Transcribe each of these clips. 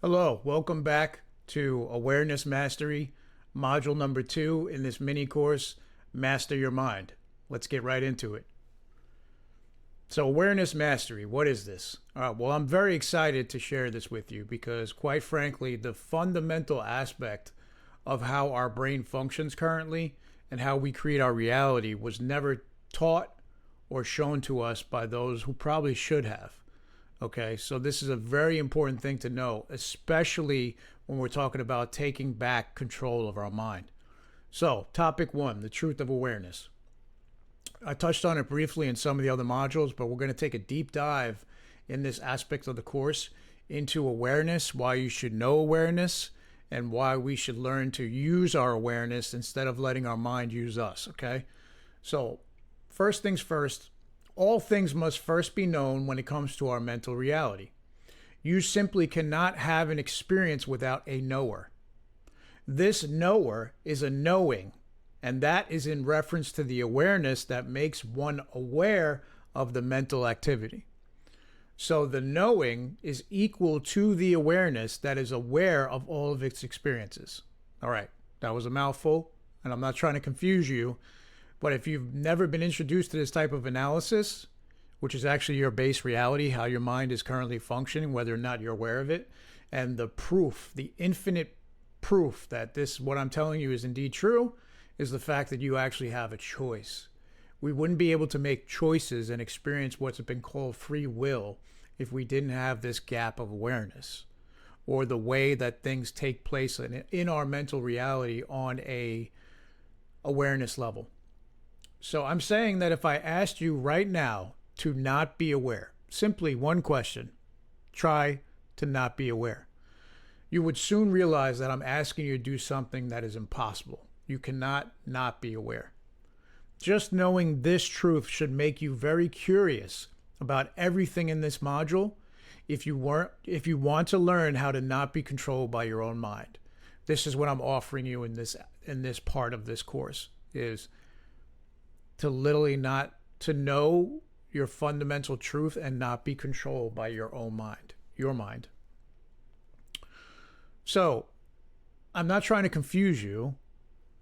Hello, welcome back to Awareness Mastery, module number 2 in this mini course, Master Your Mind. Let's get right into it. So, Awareness Mastery, what is this? Well, I'm very excited to share this with you because, quite frankly, the fundamental aspect of how our brain functions currently and how we create our reality was never taught or shown to us by those who probably should have. Okay, so this is a very important thing to know, especially when we're talking about taking back control of our mind. So, topic 1, the truth of awareness. I touched on it briefly in some of the other modules, but we're going to take a deep dive in this aspect of the course into awareness, why you should know awareness, and why we should learn to use our awareness instead of letting our mind use us, okay? So, first things first, all things must first be known when it comes to our mental reality. You simply cannot have an experience without a knower. This knower is a knowing, and that is in reference to the awareness that makes one aware of the mental activity. So the knowing is equal to the awareness that is aware of all of its experiences. All right, that was a mouthful, and I'm not trying to confuse you. But if you've never been introduced to this type of analysis, which is actually your base reality, how your mind is currently functioning, whether or not you're aware of it, and the proof, the infinite proof that this, what I'm telling you is indeed true, is the fact that you actually have a choice. We wouldn't be able to make choices and experience what's been called free will if we didn't have this gap of awareness, or the way that things take place in our mental reality on a awareness level. So I'm saying that if I asked you right now to not be aware, simply one question, try to not be aware, you would soon realize that I'm asking you to do something that is impossible. You cannot not be aware. Just knowing this truth should make you very curious about everything in this module if you want to learn how to not be controlled by your own mind. This is what I'm offering you in this part of this course, is to literally not to know your fundamental truth and not be controlled by your own mind, your mind. So I'm not trying to confuse you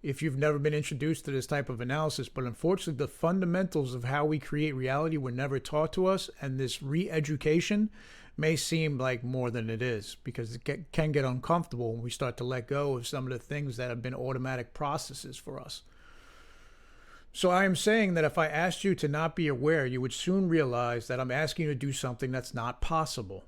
if you've never been introduced to this type of analysis, but unfortunately the fundamentals of how we create reality were never taught to us, and this re-education may seem like more than it is because it can get uncomfortable when we start to let go of some of the things that have been automatic processes for us. So I am saying that if I asked you to not be aware, you would soon realize that I'm asking you to do something that's not possible.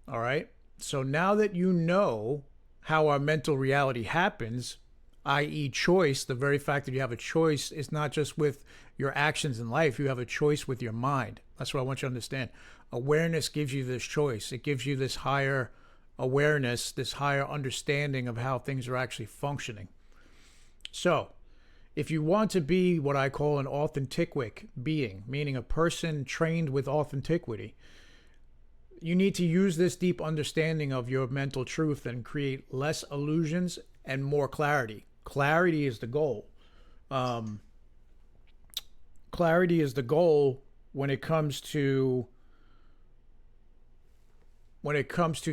All right? So now that you know how our mental reality happens, i.e. choice, the very fact that you have a choice is not just with your actions in life, you have a choice with your mind. That's what I want you to understand. Awareness gives you this choice. It gives you this higher awareness, this higher understanding of how things are actually functioning. So, if you want to be what I call an authentic being, meaning a person trained with authenticity, you need to use this deep understanding of your mental truth and create less illusions and more clarity. Clarity is the goal. Clarity is the goal when it comes to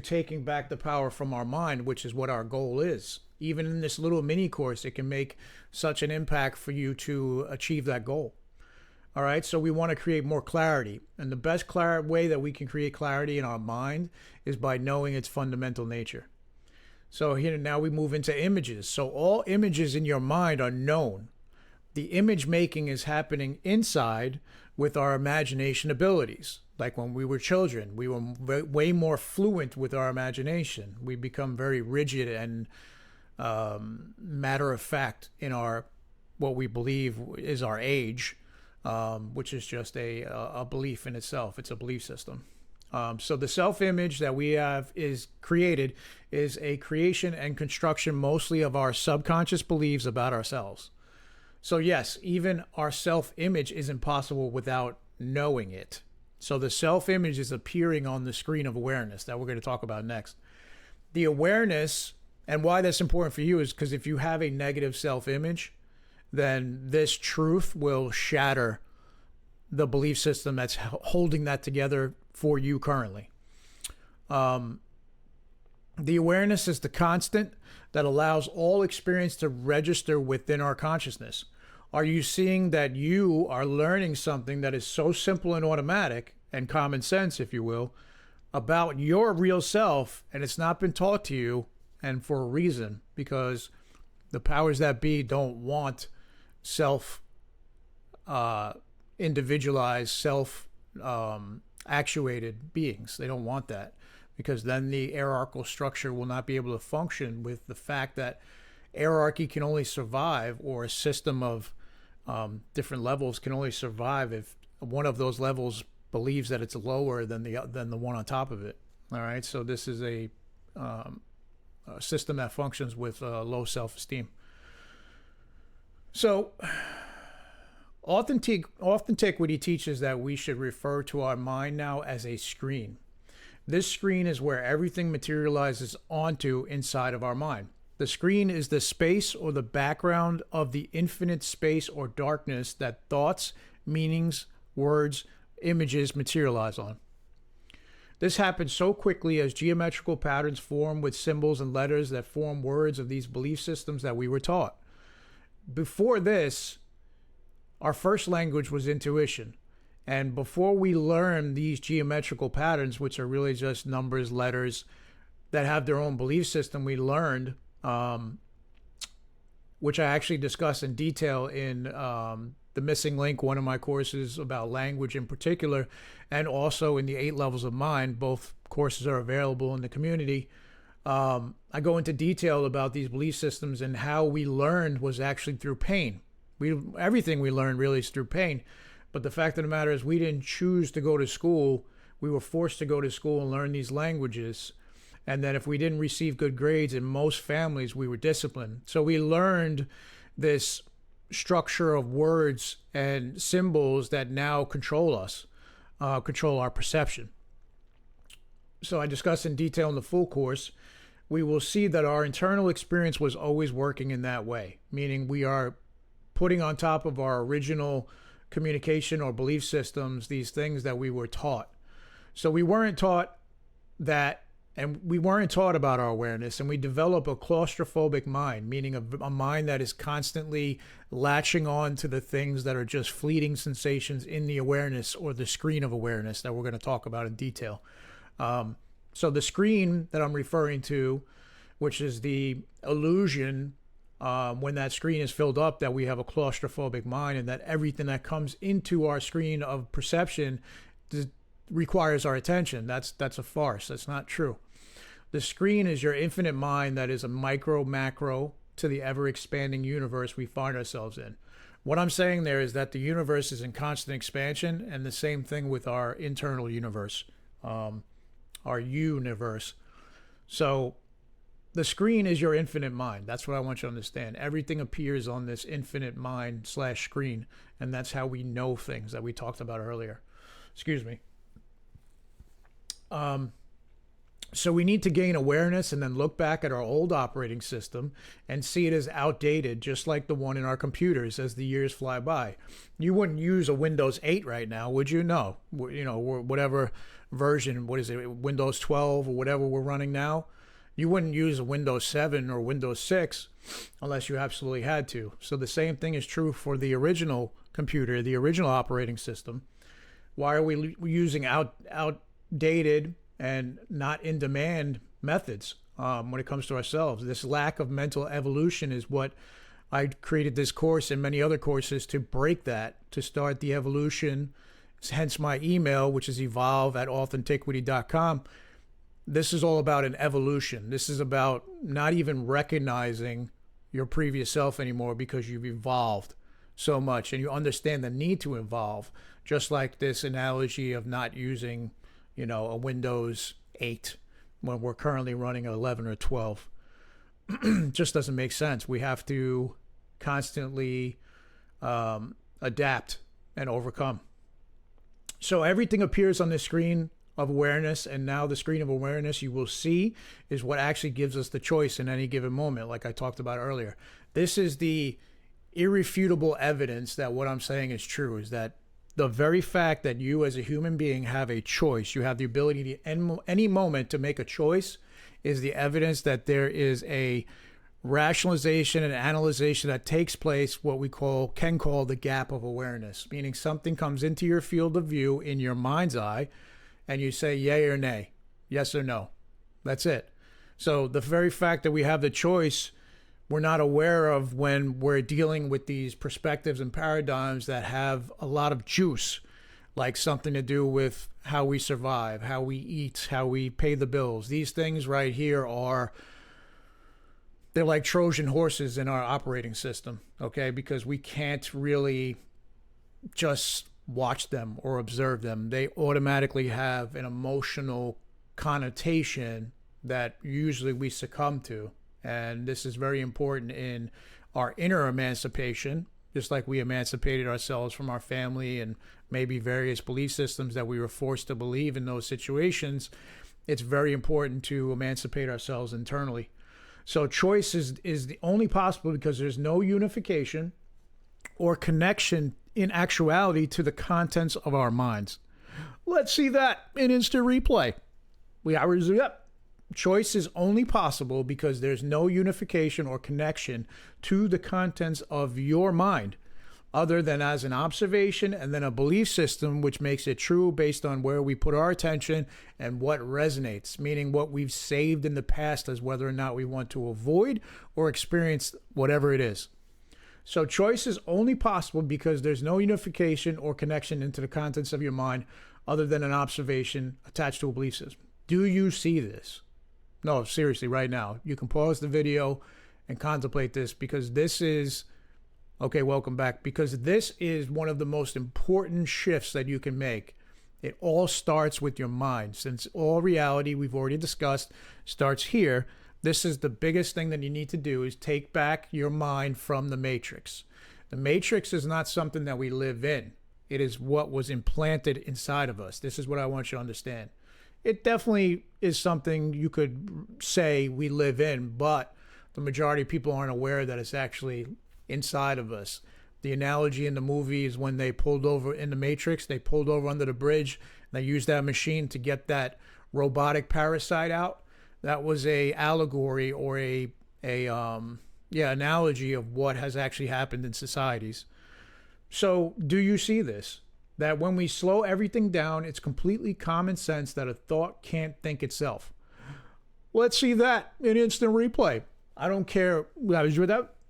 taking back the power from our mind, which is what our goal is. Even in this little mini course, it can make such an impact for you to achieve that goal. All right, so we want to create more clarity. And the best way that we can create clarity in our mind is by knowing its fundamental nature. So here now we move into images. So all images in your mind are known. The image making is happening inside with our imagination abilities. Like when we were children, we were way more fluent with our imagination. We become very rigid and matter of fact in our what we believe is our age, which is just a belief in itself. It's a belief system. So the self-image that we have is created is a creation and construction mostly of our subconscious beliefs about ourselves. So yes, even our self-image isn't possible without knowing it. So the self-image is appearing on the screen of awareness that we're going to talk about next. The awareness, and why that's important for you, is because if you have a negative self-image, then this truth will shatter the belief system that's holding that together for you currently. The awareness is the constant that allows all experience to register within our consciousness. Are you seeing that you are learning something that is so simple and automatic and common sense, if you will, about your real self, and it's not been taught to you, and for a reason, because the powers that be don't want self individualized, self actuated beings. They don't want that, because then the hierarchical structure will not be able to function with the fact that hierarchy can only survive, or a system of different levels can only survive if one of those levels believes that it's lower than the one on top of it. All right, so this is a system that functions with low self-esteem. So Authenticity teaches that we should refer to our mind now as a screen. This screen is where everything materializes onto inside of our mind. The screen is the space or the background of the infinite space or darkness that thoughts, meanings, words, images materialize on. This happens so quickly as geometrical patterns form with symbols and letters that form words of these belief systems that we were taught. Before this, our first language was intuition. And before we learn these geometrical patterns, which are really just numbers, letters that have their own belief system, we learned, which I actually discuss in detail in The Missing Link, one of my courses about language in particular, and also in the 8 Levels of Mind. Both courses are available in the community. I go into detail about these belief systems, and how we learned was actually through pain. Everything we learned really is through pain. But the fact of the matter is, we didn't choose to go to school. We were forced to go to school and learn these languages. And then if we didn't receive good grades in most families, we were disciplined. So we learned this structure of words and symbols that now control us, control our perception. So I discuss in detail in the full course. We will see that our internal experience was always working in that way, meaning we are putting on top of our original communication or belief systems these things that we were taught. So we weren't taught that, and we weren't taught about our awareness, and we develop a claustrophobic mind, meaning a mind that is constantly latching on to the things that are just fleeting sensations in the awareness or the screen of awareness that we're going to talk about in detail. So the screen that I'm referring to, which is the illusion, when that screen is filled up, that we have a claustrophobic mind, and that everything that comes into our screen of perception requires our attention. That's a farce. That's not true. The screen is your infinite mind that is a micro macro to the ever expanding universe we find ourselves in. What I'm saying there is that the universe is in constant expansion, and the same thing with our internal universe, our universe. So the screen is your infinite mind. That's what I want you to understand. Everything appears on this infinite mind / screen, and that's how we know things that we talked about earlier. Excuse me. So we need to gain awareness and then look back at our old operating system and see it as outdated, just like the one in our computers as the years fly by. You wouldn't use a Windows 8 right now, would you? No. You know, whatever version, what is it, Windows 12 or whatever we're running now, you wouldn't use a Windows 7 or Windows 6 unless you absolutely had to. So the same thing is true for the original computer, the original operating system. Why are we using outdated and not in demand methods when it comes to ourselves? This lack of mental evolution is what I created this course and many other courses to break that, to start the evolution. Hence my email, which is evolve@authenticity.com. This is all about an evolution. This is about not even recognizing your previous self anymore, because you've evolved so much and you understand the need to evolve. Just like this analogy of not using, a Windows 8 when we're currently running 11 or 12. Just doesn't make sense. We have to constantly adapt and overcome. So everything appears on the screen of awareness, and now the screen of awareness you will see is what actually gives us the choice in any given moment, like I talked about earlier. This is the irrefutable evidence that what I'm saying is true, is that the very fact that you as a human being have a choice, you have the ability to any moment to make a choice, is the evidence that there is a rationalization and analyzation that takes place, what we can call the gap of awareness, meaning something comes into your field of view in your mind's eye and you say yay or nay, yes or no. That's it. So the very fact that we have the choice, we're not aware of when we're dealing with these perspectives and paradigms that have a lot of juice, like something to do with how we survive, how we eat, how we pay the bills. These things right here they're like Trojan horses in our operating system, okay? Because we can't really just watch them or observe them. They automatically have an emotional connotation that usually we succumb to. And this is very important in our inner emancipation, just like we emancipated ourselves from our family and maybe various belief systems that we were forced to believe in those situations. It's very important to emancipate ourselves internally. So choice is the only possible because there's no unification or connection in actuality to the contents of our minds. Let's see that in instant replay. Choice is only possible because there's no unification or connection to the contents of your mind, other than as an observation and then a belief system, which makes it true based on where we put our attention and what resonates, meaning what we've saved in the past as whether or not we want to avoid or experience whatever it is. So choice is only possible because there's no unification or connection into the contents of your mind other than an observation attached to a belief system. Do you see this? No, seriously, right now. You can pause the video and contemplate this because this is... Okay, welcome back. Because this is one of the most important shifts that you can make. It all starts with your mind. Since all reality, we've already discussed, starts here, this is the biggest thing that you need to do is take back your mind from the matrix. The matrix is not something that we live in. It is what was implanted inside of us. This is what I want you to understand. It definitely is something you could say we live in, but the majority of people aren't aware that it's actually inside of us. The analogy in the movie is when they pulled over in the Matrix, they pulled over under the bridge, and they used that machine to get that robotic parasite out. That was a allegory or a analogy of what has actually happened in societies. So do you see this? That when we slow everything down, it's completely common sense that a thought can't think itself. Let's see that in instant replay. I don't care.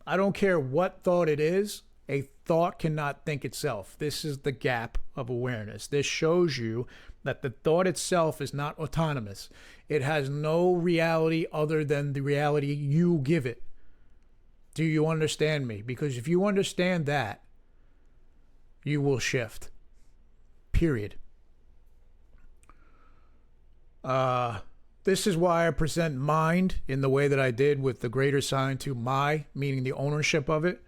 I don't care what thought it is. A thought cannot think itself. This is the gap of awareness. This shows you that the thought itself is not autonomous. It has no reality other than the reality you give it. Do you understand me? Because if you understand that, you will shift. Period. This is why I present mind in the way that I did with the greater sign to my, meaning the ownership of it.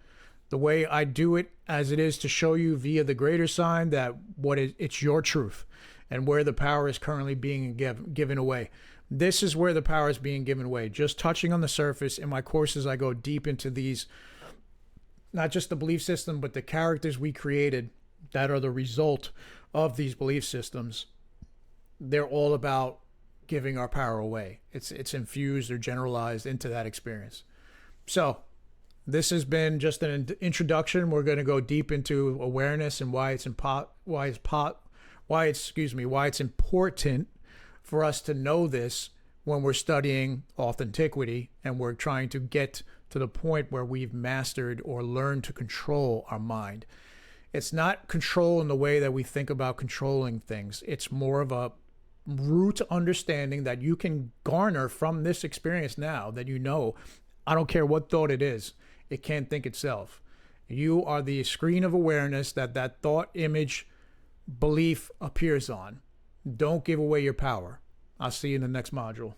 The way I do it as it is to show you via the greater sign that it's your truth and where the power is currently being given away. This is where the power is being given away. Just touching on the surface. In my courses, I go deep into these, not just the belief system, but the characters we created that are the result of these belief systems. They're all about giving our power away. It's infused or generalized into that experience. So this has been just an introduction. We're going to go deep into awareness and why it's important for us to know this when we're studying authenticity and we're trying to get to the point where we've mastered or learned to control our mind. It's not control in the way that we think about controlling things. It's more of a root understanding that you can garner from this experience now that you know, I don't care what thought it is, it can't think itself. You are the screen of awareness that thought, image, belief appears on. Don't give away your power. I'll see you in the next module.